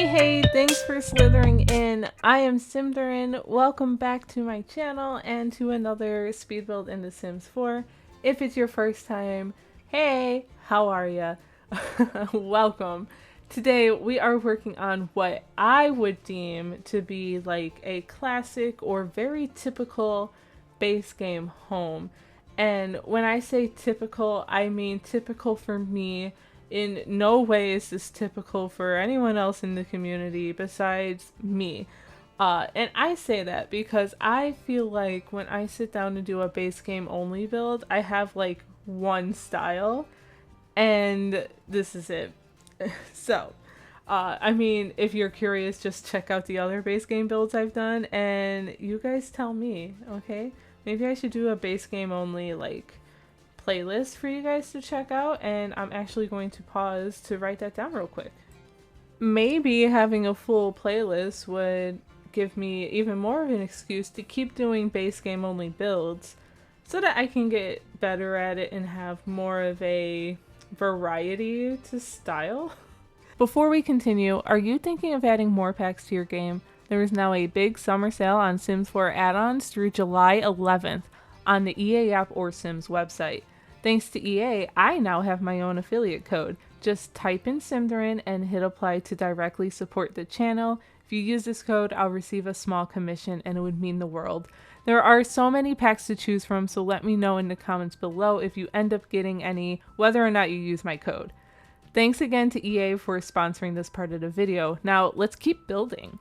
Hey, thanks for slithering in. I am Symtherin. Welcome back to my channel and to another speed build in The Sims 4. If it's your first time, hey, how are ya? Welcome. Today we are working on what I would deem to be like a classic or very typical base game home. And when I say typical, I mean typical for me. In no way is this typical for anyone else in the community besides me. And I say that because I feel like when I sit down to do a base game only build, I have like one style, and this is it. So, I mean, if you're curious, just check out the other base game builds I've done, and you guys tell me, okay? Maybe I should do a base game only, like, playlist for you guys to check out, and I'm actually going to pause to write that down real quick. Maybe having a full playlist would give me even more of an excuse to keep doing base game only builds so that I can get better at it and have more of a variety to style. Before we continue, are you thinking of adding more packs to your game? There is now a big summer sale on Sims 4 add-ons through July 11th on the EA app or Sims website. Thanks to EA, I now have my own affiliate code. Just type in Symtherin and hit apply to directly support the channel. If you use this code, I'll receive a small commission and it would mean the world. There are so many packs to choose from, so let me know in the comments below if you end up getting any, whether or not you use my code. Thanks again to EA for sponsoring this part of the video. Now, let's keep building.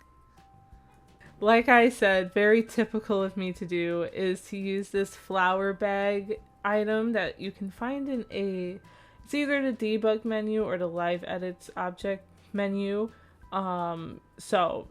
Like I said, very typical of me to do is to use this flower bag item that you can find in it's either the debug menu or the live edits object menu. So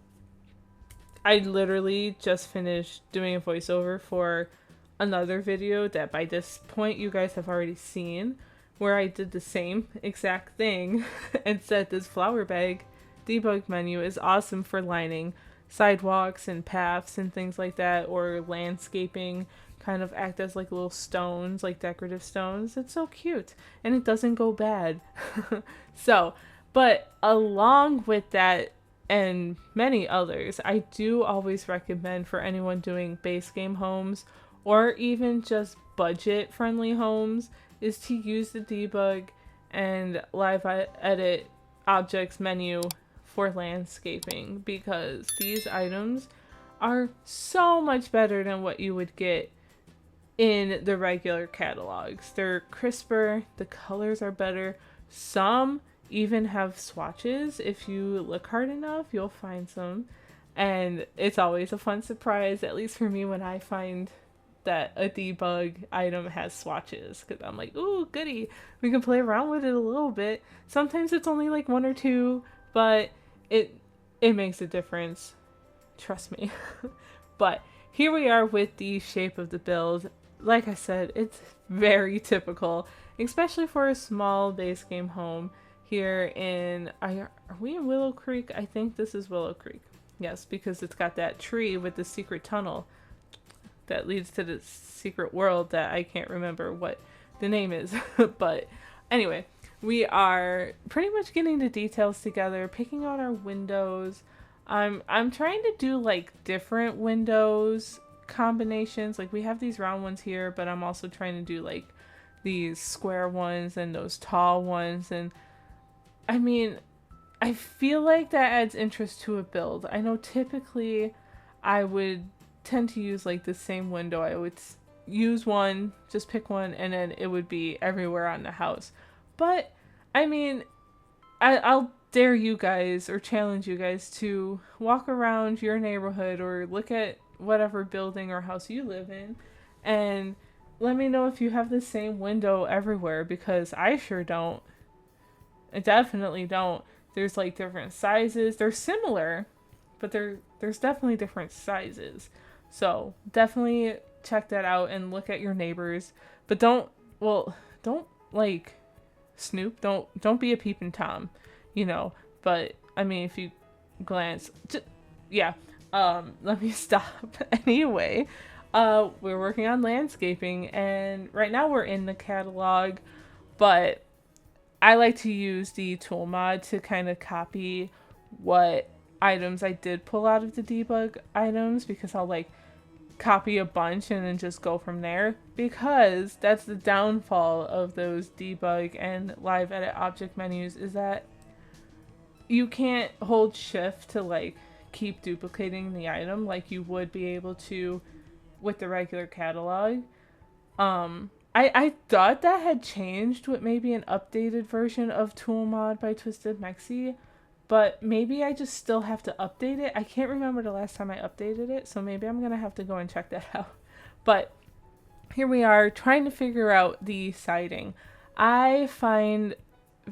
I literally just finished doing a voiceover for another video that by this point you guys have already seen, where I did the same exact thing and said this flower bag debug menu is awesome for lining sidewalks and paths and things like that, or landscaping, kind of act as like little stones, like decorative stones. It's so cute and it doesn't go bad. So, but along with that and many others, I do always recommend for anyone doing base game homes or even just budget friendly homes is to use the debug and live edit objects menu for landscaping, because these items are so much better than what you would get in the regular catalogs. They're crisper, the colors are better, some even have swatches. If you look hard enough, you'll find some, and it's always a fun surprise, at least for me, when I find that a debug item has swatches, because I'm like, ooh, goody, we can play around with it a little bit. Sometimes it's only like one or two, but it makes a difference, trust me. But here we are with the shape of the build. Like I said, it's very typical, especially for a small base game home here in, are we in Willow Creek? I think this is Willow Creek. Yes, because it's got that tree with the secret tunnel that leads to the secret world that I can't remember what the name is. But anyway, we are pretty much getting the details together, picking out our windows. I'm trying to do like different windows combinations. Like we have these round ones here, but I'm also trying to do like these square ones and those tall ones. And I mean, I feel like that adds interest to a build. I know typically I would tend to use like the same window. I would use one, just pick one, and then it would be everywhere on the house. But I mean, I'll dare you guys or challenge you guys to walk around your neighborhood or look at whatever building or house you live in and let me know if you have the same window everywhere, because I sure don't. I definitely don't. There's like different sizes. They're similar, but there's definitely different sizes. So definitely check that out and look at your neighbors. But don't like snoop. Don't be a peeping Tom, you know. But I mean, if you glance, yeah. Let me stop. Anyway, we're working on landscaping, and right now we're in the catalog, but I like to use the tool mod to kind of copy what items I did pull out of the debug items, because I'll like copy a bunch and then just go from there, because that's the downfall of those debug and live edit object menus, is that you can't hold shift to like keep duplicating the item like you would be able to with the regular catalog. I thought that had changed with maybe an updated version of Tool Mod by Twisted Mexi, but maybe I just still have to update it. I can't remember the last time I updated it, so maybe I'm gonna have to go and check that out. But here we are trying to figure out the siding. I find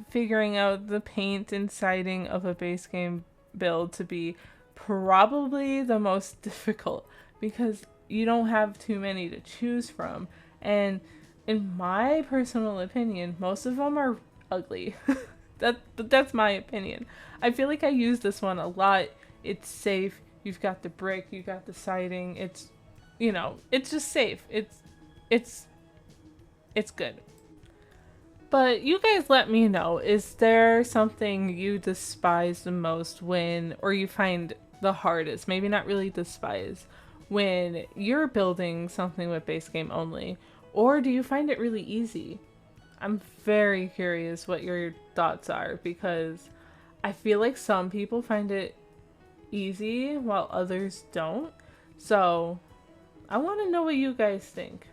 figuring out the paint and siding of a base game build to be probably the most difficult, because you don't have too many to choose from, and in my personal opinion most of them are ugly. That's my opinion. I feel like I use this one a lot. It's safe. You've got the brick, you got the siding. It's, you know, it's just safe. It's good. But you guys let me know, is there something you despise the most when, or you find the hardest, maybe not really despise, when you're building something with base game only? Or do you find it really easy? I'm very curious what your thoughts are, because I feel like some people find it easy while others don't. So I want to know what you guys think.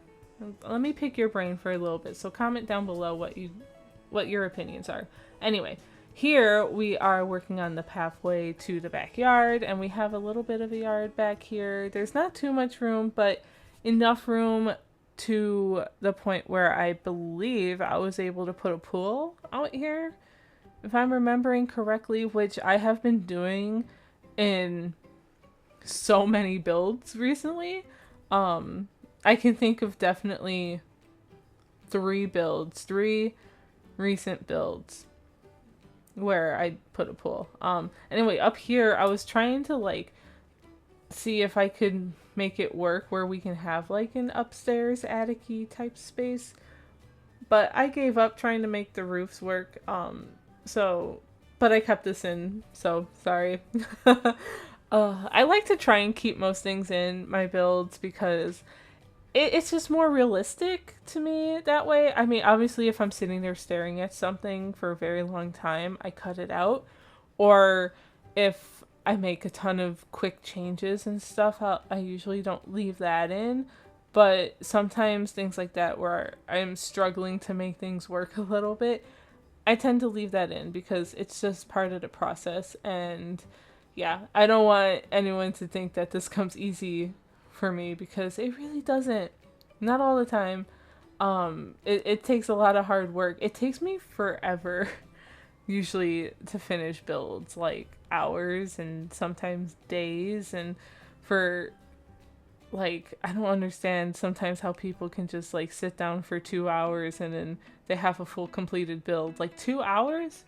Let me pick your brain for a little bit. So comment down below what your opinions are. Anyway, here we are working on the pathway to the backyard, and we have a little bit of a yard back here. There's not too much room, but enough room to the point where I believe I was able to put a pool out here, if I'm remembering correctly, which I have been doing in so many builds recently. I can think of definitely three recent builds where I put a pool. Anyway, up here I was trying to like see if I could make it work where we can have like an upstairs attic-y type space, but I gave up trying to make the roofs work. But I kept this in, so sorry. I like to try and keep most things in my builds because it's just more realistic to me that way. I mean, obviously, if I'm sitting there staring at something for a very long time, I cut it out. Or if I make a ton of quick changes and stuff, I usually don't leave that in. But sometimes things like that where I'm struggling to make things work a little bit, I tend to leave that in because it's just part of the process. And yeah, I don't want anyone to think that this comes easy for me, because it really doesn't. Not all the time. It takes a lot of hard work. It takes me forever usually to finish builds, like hours and sometimes days. And for like, I don't understand sometimes how people can just like sit down for 2 hours and then they have a full completed build. Like 2 hours?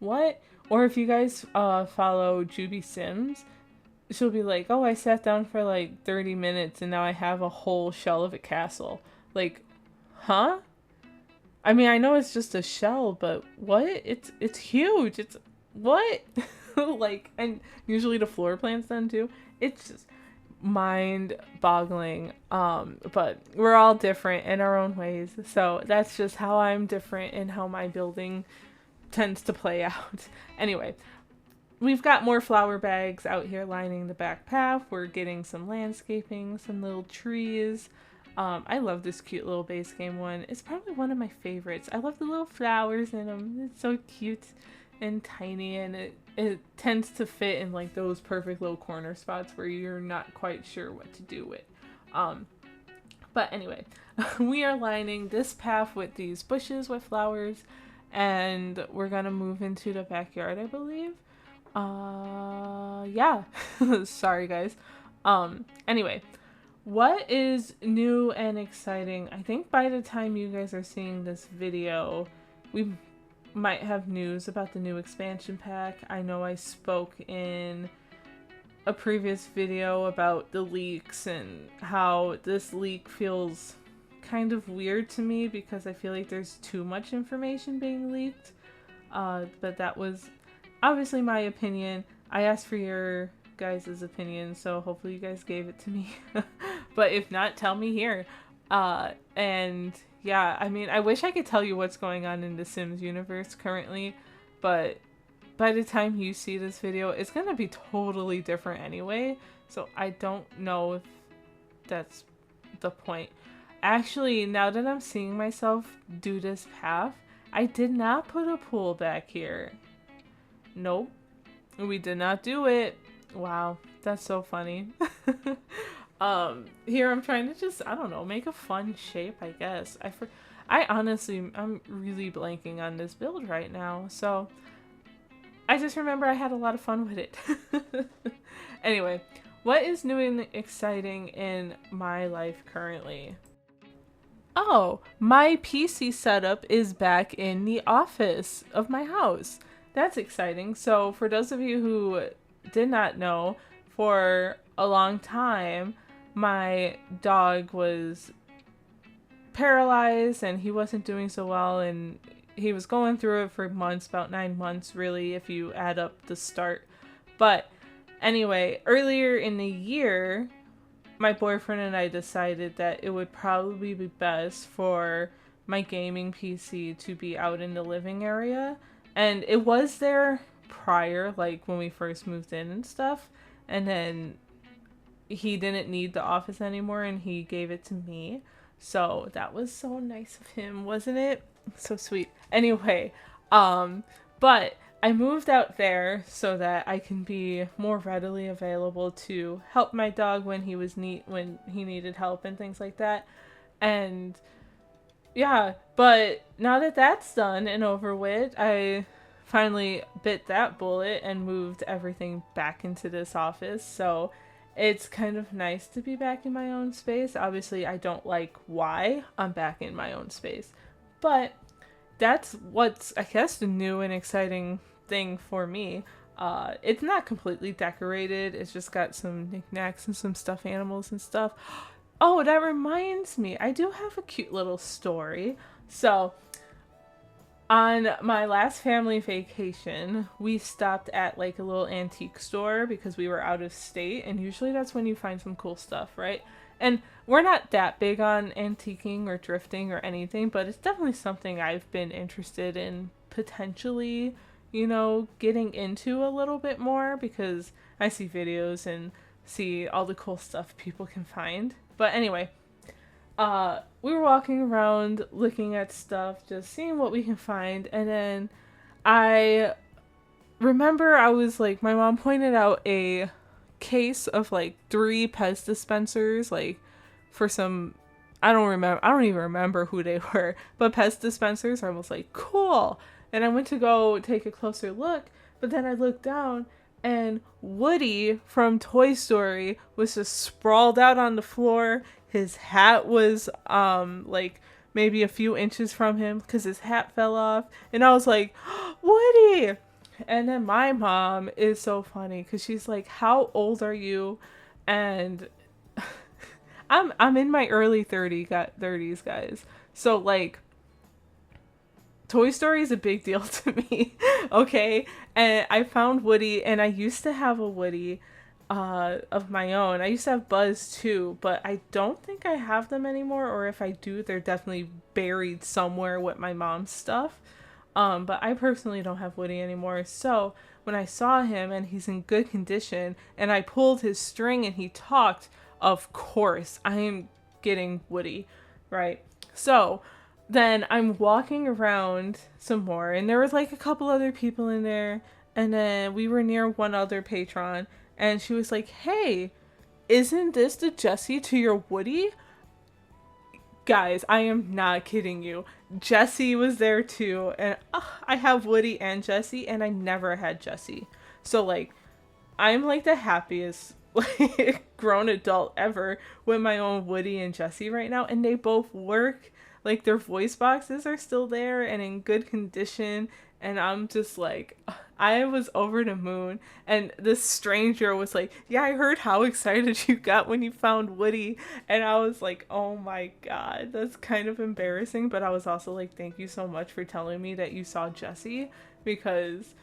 What? Or if you guys follow Juby Sims, she'll be like, oh, I sat down for like 30 minutes and now I have a whole shell of a castle. Like, huh? I mean, I know it's just a shell, but what? It's huge. It's what? Like, and usually the floor plan's done too. It's just mind boggling. But we're all different in our own ways. So that's just how I'm different and how my building tends to play out. Anyway, we've got more flower bags out here lining the back path. We're getting some landscaping, some little trees. I love this cute little base game one. It's probably one of my favorites. I love the little flowers in them. It's so cute and tiny, and it tends to fit in like those perfect little corner spots where you're not quite sure what to do with. But anyway, we are lining this path with these bushes with flowers, and we're gonna move into the backyard, I believe. Yeah. Sorry, guys. Anyway, what is new and exciting? I think by the time you guys are seeing this video, we might have news about the new expansion pack. I know I spoke in a previous video about the leaks and how this leak feels kind of weird to me because I feel like there's too much information being leaked. But that was obviously my opinion. I asked for your guys' opinion, so hopefully you guys gave it to me. But if not, tell me here. And yeah, I mean, I wish I could tell you what's going on in the Sims universe currently, but by the time you see this video, it's gonna be totally different anyway, so I don't know if that's the point. Actually, now that I'm seeing myself do this path, I did not put a pool back here. Nope. We did not do it. Wow, that's so funny. Here I'm trying to just, I don't know, make a fun shape, I guess. I honestly, I'm really blanking on this build right now, so I just remember I had a lot of fun with it. Anyway, what is new and exciting in my life currently? Oh, my PC setup is back in the office of my house. That's exciting. So for those of you who did not know, for a long time, my dog was paralyzed and he wasn't doing so well, and he was going through it for months, about 9 months really, if you add up the start. But anyway, earlier in the year, my boyfriend and I decided that it would probably be best for my gaming PC to be out in the living area. And it was there prior, like when we first moved in and stuff. And then he didn't need the office anymore and he gave it to me. So that was so nice of him, wasn't it? So sweet. Anyway, but I moved out there so that I can be more readily available to help my dog when he needed help and things like that. And yeah, but now that that's done and over with, I finally bit that bullet and moved everything back into this office. So it's kind of nice to be back in my own space. Obviously, I don't like why I'm back in my own space, but that's what's, I guess, the new and exciting thing for me. It's not completely decorated. It's just got some knickknacks and some stuffed animals and stuff. Oh, that reminds me. I do have a cute little story. So, on my last family vacation, we stopped at like a little antique store because we were out of state, and usually that's when you find some cool stuff, right? And we're not that big on antiquing or drifting or anything, but it's definitely something I've been interested in potentially, getting into a little bit more, because I see videos and see all the cool stuff people can find. But anyway, we were walking around looking at stuff, just seeing what we can find, and then I remember I was like, my mom pointed out a case of like 3 Pez dispensers, like for some, I don't even remember who they were, but Pez dispensers. I was like, cool. And I went to go take a closer look, but then I looked down and Woody from Toy Story was just sprawled out on the floor. His hat was like maybe a few inches from him because his hat fell off, and I was like, Woody. And then my mom is so funny because she's like, how old are you? And I'm in my early 30s, guys. So like, Toy Story is a big deal to me, okay? And I found Woody, and I used to have a Woody of my own. I used to have Buzz too, but I don't think I have them anymore, or if I do, they're definitely buried somewhere with my mom's stuff. But I personally don't have Woody anymore. So when I saw him and he's in good condition and I pulled his string and he talked, of course I am getting Woody, right? So then I'm walking around some more, and there was like a couple other people in there, and then we were near one other patron, and she was like, hey, isn't this the Jessie to your Woody? Guys, I am not kidding you. Jessie was there too, and I have Woody and Jessie, and I never had Jessie. So like, I'm like the happiest like grown adult ever with my own Woody and Jessie right now, and they both work. Like, their voice boxes are still there and in good condition, and I'm just like, I was over the moon. And this stranger was like, yeah, I heard how excited you got when you found Woody. And I was like, oh my god, that's kind of embarrassing. But I was also like, thank you so much for telling me that you saw Jessie, because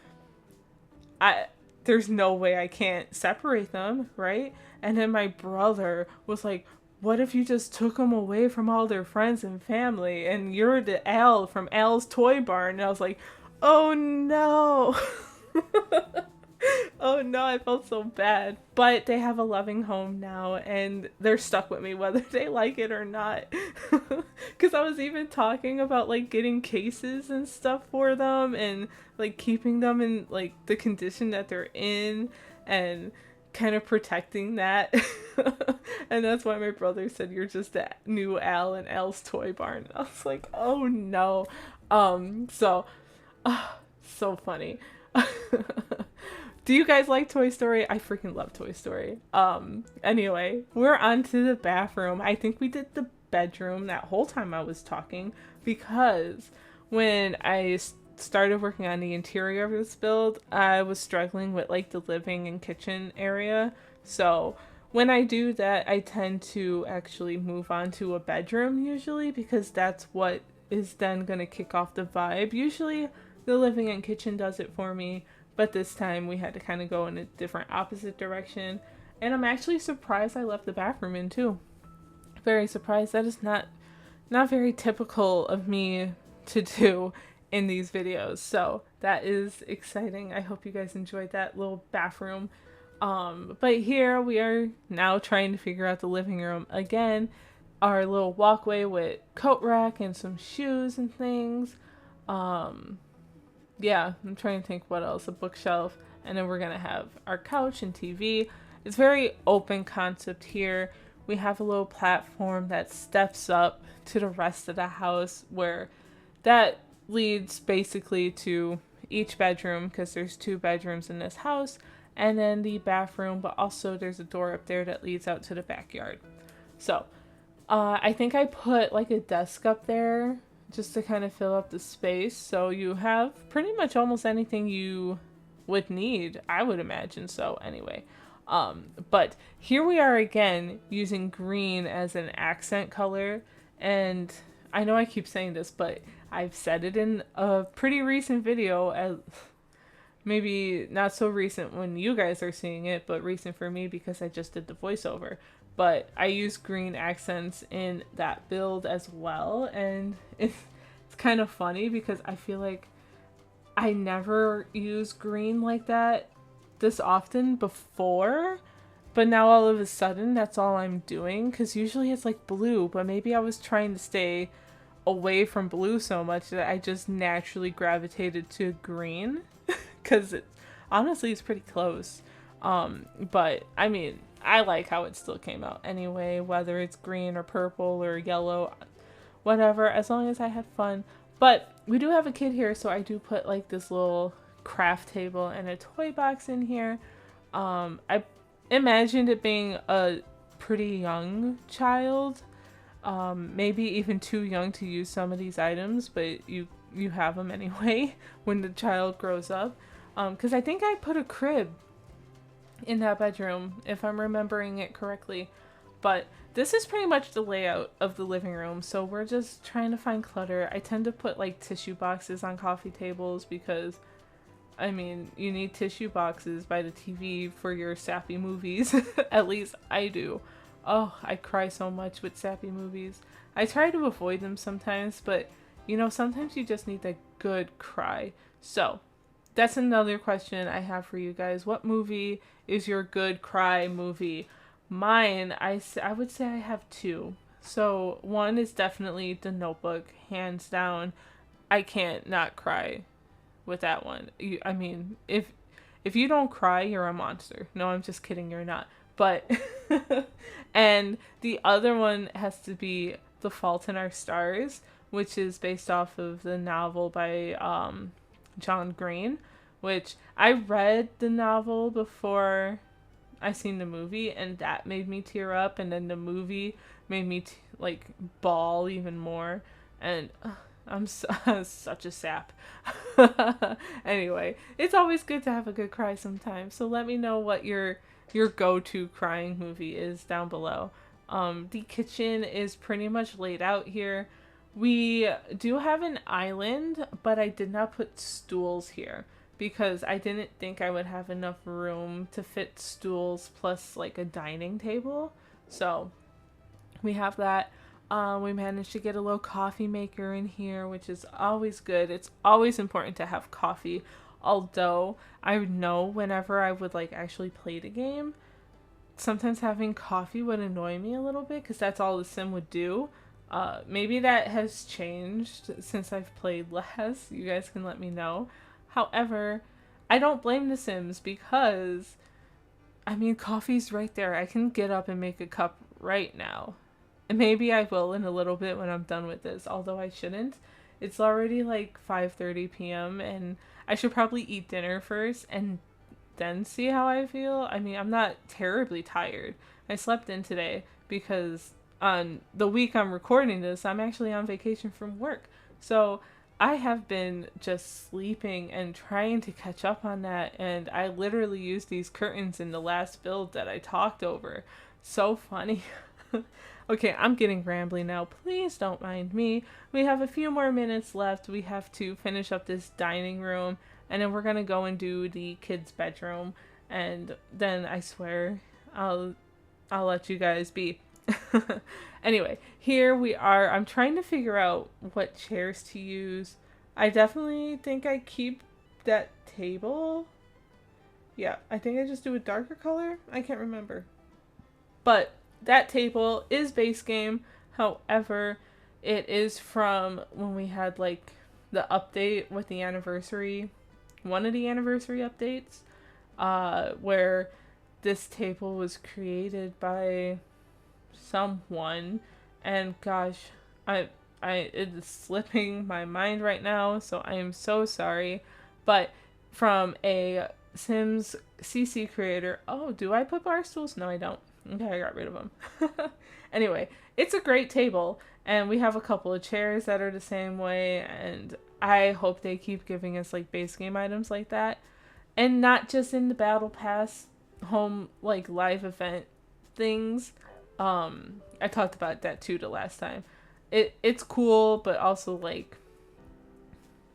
there's no way I can't separate them, right? And then my brother was like, what if you just took them away from all their friends and family and you're the Al from Al's Toy Barn? And I was like, oh no. Oh no, I felt so bad. But they have a loving home now and they're stuck with me whether they like it or not. Because I was even talking about like getting cases and stuff for them and like keeping them in like the condition that they're in and kind of protecting that. And that's why my brother said, you're just a new Al in Al's Toy Barn. And I was like, oh no. So, so funny. Do you guys like Toy Story? I freaking love Toy Story. Anyway, we're on to the bathroom. I think we did the bedroom that whole time I was talking because when I started working on the interior of this build, I was struggling with like the living and kitchen area. So when I do that, I tend to actually move on to a bedroom usually because that's what is then going to kick off the vibe. Usually the living and kitchen does it for me, but this time we had to kind of go in a different opposite direction. And I'm actually surprised I left the bathroom in too. Very surprised. That is not very typical of me to do in these videos. So that is exciting. I hope you guys enjoyed that little bathroom. But here we are now trying to figure out the living room again. Our little walkway with coat rack and some shoes and things. Yeah, I'm trying to think what else. A bookshelf. And then we're going to have our couch and TV. It's very open concept here. We have a little platform that steps up to the rest of the house where that leads basically to each bedroom because there's 2 bedrooms in this house. And then the bathroom, but also there's a door up there that leads out to the backyard. So, I think I put like a desk up there just to kind of fill up the space. So you have pretty much almost anything you would need, I would imagine so anyway. But here we are again using green as an accent color. And I know I keep saying this, but I've said it in a pretty recent video, as maybe not so recent when you guys are seeing it, but recent for me because I just did the voiceover. But I use green accents in that build as well, and it's kind of funny because I feel like I never use green like that this often before, but now all of a sudden that's all I'm doing because usually it's like blue, but maybe I was trying to stay away from blue so much that I just naturally gravitated to green because honestly it's pretty close. But I mean, I like how it still came out anyway, whether it's green or purple or yellow, whatever, as long as I had fun. But we do have a kid here, so I do put like this little craft table and a toy box in here. I imagined it being a pretty young child, maybe even too young to use some of these items, but you have them anyway when the child grows up. Because I think I put a crib in that bedroom, if I'm remembering it correctly. But this is pretty much the layout of the living room, so we're just trying to find clutter. I tend to put like tissue boxes on coffee tables because, I mean, you need tissue boxes by the TV for your sappy movies. At least I do. Oh, I cry so much with sappy movies. I try to avoid them sometimes, but you know, sometimes you just need a good cry. So that's another question I have for you guys. What movie is your good cry movie? Mine, I would say I have 2. So one is definitely The Notebook, hands down. I can't not cry with that one. I mean, if you don't cry, you're a monster. No, I'm just kidding, you're not. But and the other one has to be The Fault in Our Stars, which is based off of the novel by John Green, which I read the novel before I seen the movie, and that made me tear up, and then the movie made me like bawl even more, and I'm such a sap. Anyway, it's always good to have a good cry sometimes, so let me know what your go-to crying movie is down below. The kitchen is pretty much laid out here. We do have an island, but I did not put stools here because I didn't think I would have enough room to fit stools plus like a dining table. So we have that. We managed to get a little coffee maker in here, which is always good. It's always important to have coffee. Although I know whenever I would like actually play the game, sometimes having coffee would annoy me a little bit because that's all the sim would do. Maybe that has changed since I've played less. You guys can let me know. However, I don't blame the Sims because, I mean, coffee's right there. I can get up and make a cup right now. And maybe I will in a little bit when I'm done with this, although I shouldn't. It's already like 5:30 p.m. and I should probably eat dinner first and then see how I feel. I mean, I'm not terribly tired. I slept in today because on the week I'm recording this, I'm actually on vacation from work. So I have been just sleeping and trying to catch up on that, and I literally used these curtains in the last build that I talked over. So funny. Okay, I'm getting rambly now. Please don't mind me. We have a few more minutes left. We have to finish up this dining room, and then we're gonna go and do the kids' bedroom, and then I swear I'll let you guys be. Anyway, here we are. I'm trying to figure out what chairs to use. I definitely think I keep that table. Yeah, I think I just do a darker color. I can't remember. But that table is base game. However, it is from when we had like the update with the anniversary, one of the anniversary updates, where this table was created by someone, and gosh, it is slipping my mind right now, so I am so sorry. But from a Sims CC creator. Oh, do I put bar stools? No, I don't. Okay, I got rid of them. Anyway, it's a great table, and we have a couple of chairs that are the same way, and I hope they keep giving us like base game items like that, and not just in the battle pass home like live event things. I talked about that too the last time. It's cool, but also like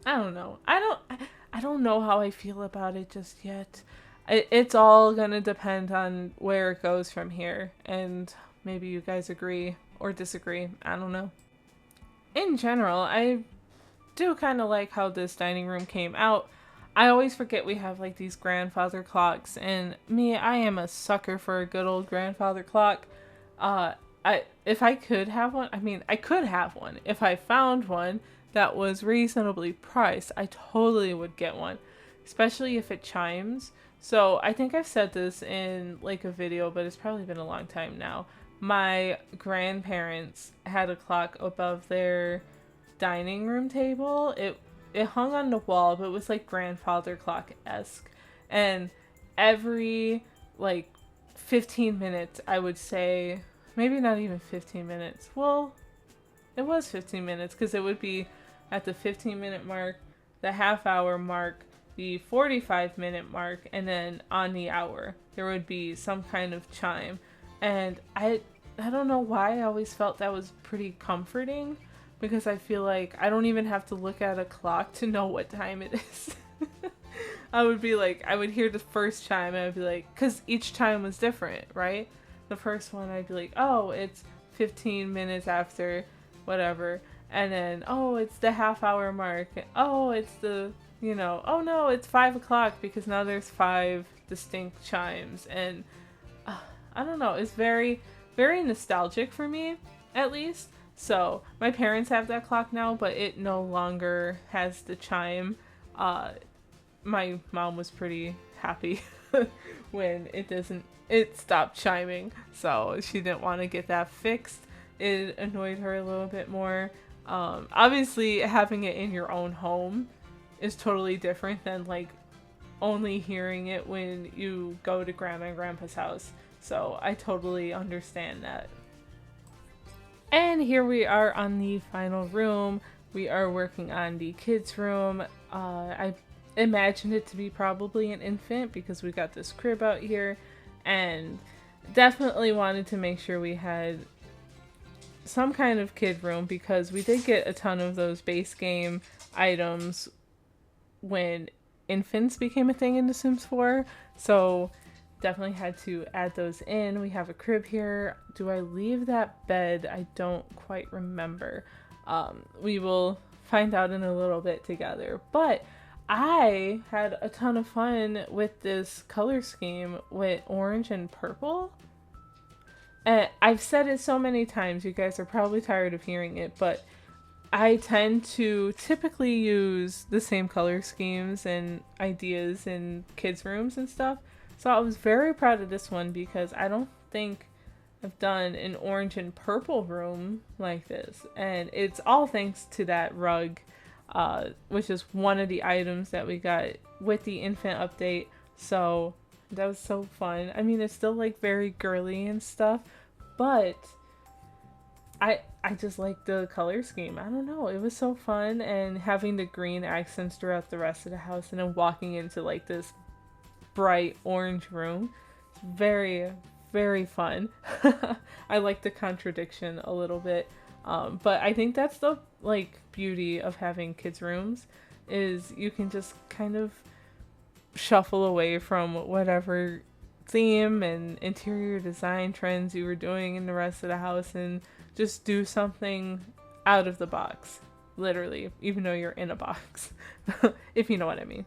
I don't know. I don't know how I feel about it just yet. It's all gonna depend on where it goes from here, and maybe you guys agree or disagree. I don't know. In general, I do kind of like how this dining room came out. I always forget we have like these grandfather clocks, and me, I am a sucker for a good old grandfather clock. If I could have one, I mean, I could have one. If I found one that was reasonably priced, I totally would get one, especially if it chimes. So I think I've said this in like a video, but it's probably been a long time now. My grandparents had a clock above their dining room table. It hung on the wall, but it was like grandfather clock-esque. And every like 15 minutes, I would say, maybe not even 15 minutes. Well, it was 15 minutes because it would be at the 15-minute mark, the half-hour mark, the 45-minute mark, and then on the hour, there would be some kind of chime. And I don't know why I always felt that was pretty comforting, because I feel like I don't even have to look at a clock to know what time it is. I would be like, I would hear the first chime and I'd be like, because each chime was different, right? The first one I'd be like, oh, it's 15 minutes after whatever. And then, oh, it's the half-hour mark. Oh, it's the, oh no, it's 5 o'clock because now there's 5 distinct chimes. And I don't know, it's very, very nostalgic for me, at least. So my parents have that clock now, but it no longer has the chime. My mom was pretty happy when it stopped chiming, so she didn't want to get that fixed. It annoyed her a little bit more. Obviously having it in your own home is totally different than like only hearing it when you go to grandma and grandpa's house. So I totally understand that. And here we are on the final room. We are working on the kids' room. I imagined it to be probably an infant because we got this crib out here, and definitely wanted to make sure we had some kind of kid room because we did get a ton of those base game items when infants became a thing in The Sims 4. So definitely had to add those in. We have a crib here. Do I leave that bed? I don't quite remember. We will find out in a little bit together. But I had a ton of fun with this color scheme with orange and purple. And I've said it so many times, you guys are probably tired of hearing it, but I tend to typically use the same color schemes and ideas in kids' rooms and stuff. So I was very proud of this one because I don't think I've done an orange and purple room like this. And it's all thanks to that rug, which is one of the items that we got with the infant update. So that was so fun. I mean, it's still like very girly and stuff, but I just like the color scheme. I don't know. It was so fun, and having the green accents throughout the rest of the house and then walking into like this bright orange room. It's very, very fun. I like the contradiction a little bit. But I think that's the like beauty of having kids rooms is you can just kind of shuffle away from whatever theme and interior design trends you were doing in the rest of the house and just do something out of the box, literally, even though you're in a box, if you know what I mean.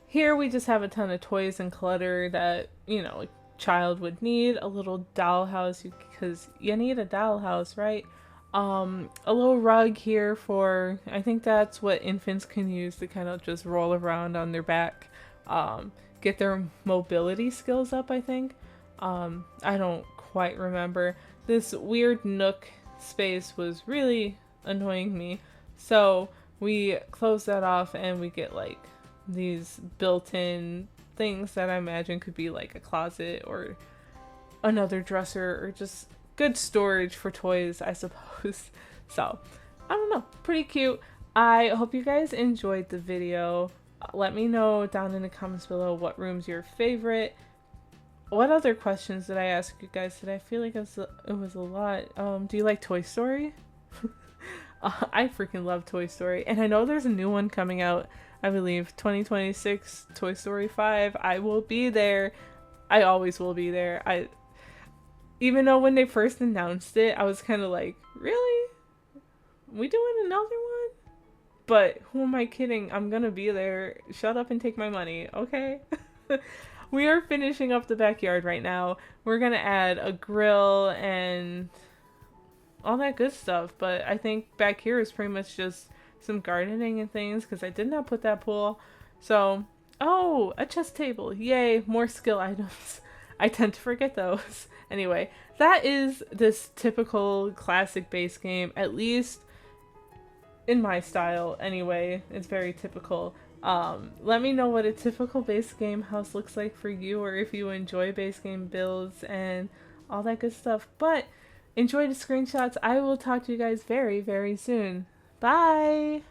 Here we just have a ton of toys and clutter that, you know, a child would need. A little dollhouse, because you need a dollhouse, right? A little rug here for, I think that's what infants can use to kind of just roll around on their back, get their mobility skills up, I think. I don't quite remember. This weird nook space was really annoying me. So we close that off and we get like these built-in things that I imagine could be like a closet or another dresser or just good storage for toys, I suppose. So, I don't know. Pretty cute. I hope you guys enjoyed the video. Let me know down in the comments below what room's your favorite. What other questions did I ask you guys today? I feel like it was a lot. Do you like Toy Story? I freaking love Toy Story. And I know there's a new one coming out, I believe, 2026, Toy Story 5. I will be there. I always will be there. Even though when they first announced it, I was kind of like, really? We doing another one? But who am I kidding? I'm gonna be there. Shut up and take my money, okay? We are finishing up the backyard right now. We're gonna add a grill and all that good stuff, but I think back here is pretty much just some gardening and things because I did not put that pool. So, oh, a chess table. Yay, more skill items. I tend to forget those. Anyway, that is this typical classic base game, at least in my style anyway. It's very typical. Let me know what a typical base game house looks like for you, or if you enjoy base game builds and all that good stuff. But enjoy the screenshots. I will talk to you guys very, very soon. Bye!